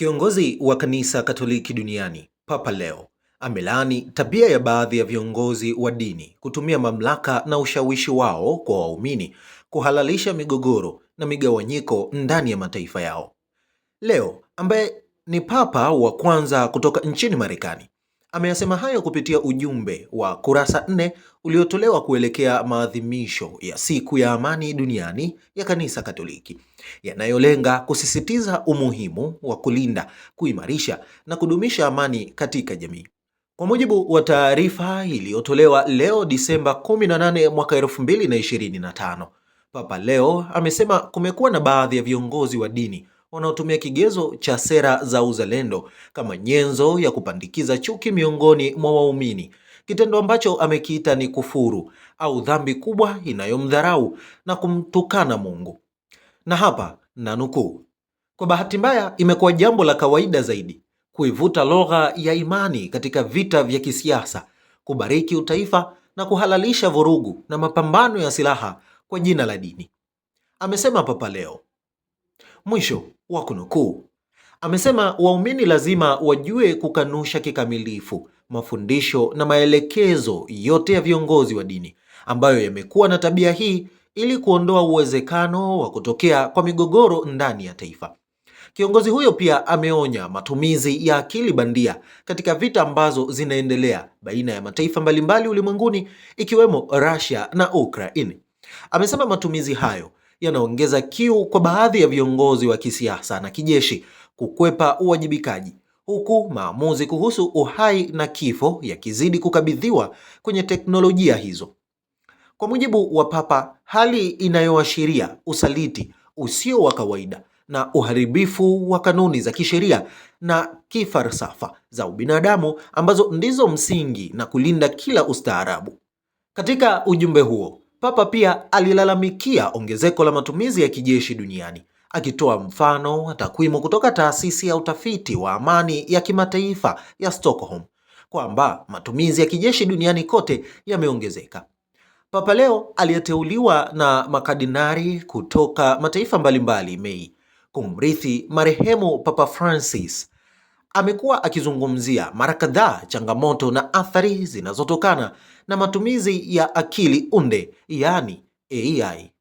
Kiongozi wa kanisa Katoliki duniani, Papa Leo, amelaani tabia ya baadhi ya viongozi wa dini kutumia mamlaka na ushawishi wao kwa waumini kuhalalisha migogoro na migawanyiko ndani ya mataifa yao. Leo, ambaye ni Papa wa kwanza kutoka nchini Marekani, ameyasema hayo kupitia ujumbe wa kurasa 4 uliotolewa kuelekea maadhimisho ya Siku ya Amani Duniani ya Kanisa Katoliki, yanayolenga kusisitiza umuhimu wa kulinda, kuimarisha na kudumisha amani katika jamii. Kwa mujibu wa taarifa iliyotolewa leo Disemba 18 mwaka 2025, Papa Leo amesema kumekuwa na baadhi ya viongozi wa dini wanaotumia kigezo cha sera za uzalendo kama nyenzo ya kupandikiza chuki miongoni mwa waumini, kitendo ambacho amekiita ni kufuru au dhambi kubwa inayomdharau na kumtukana Mungu. Na hapa nanukuu, kwa bahati mbaya imekuwa jambo la kawaida zaidi kuivuta lugha ya imani katika vita vya kisiasa, kubariki utaifa na kuhalalisha vurugu na mapambano ya silaha kwa jina la dini, amesema Papa Leo. Mwisho wa kunukuu. Amesema waumini lazima wajue kukanusha kikamilifu mafundisho na maelekezo yote ya viongozi wa dini ambayo yamekuwa na tabia hii ili kuondoa uwezekano wa kutokea kwa migogoro ndani ya taifa. Kiongozi huyo pia ameonya matumizi ya akili bandia katika vita ambazo zinaendelea baina ya mataifa mbalimbali ulimwenguni ikiwemo Russia na Ukraine. Amesema matumizi hayo yanaongeza kiu kwa baadhi ya viongozi wa kisiasa na kijeshi kukwepa uwajibikaji, huku maamuzi kuhusu uhai na kifo yakizidi kukabidhiwa kwenye teknolojia hizo. Kwa mujibu wa Papa, hali inayoashiria usaliti usio wa kawaida na uharibifu wa kanuni za kisheria na kifalsafa za ubinadamu ambazo ndizo msingi na kulinda kila ustaarabu. Katika ujumbe huo, Papa pia alilalamikia ongezeko la matumizi ya kijeshi duniani, akitoa mfano wa takwimu kutoka taasisi ya utafiti wa amani ya kimataifa ya Stockholm kwamba matumizi ya kijeshi duniani kote yameongezeka. Papa Leo aliyeteuliwa na makardinali kutoka mataifa mbalimbali Mei kumrithi marehemu Papa Francis amekuwa akizungumzia mara kadhaa changamoto na athari zinazotokana na matumizi ya akili unde, yaani AI.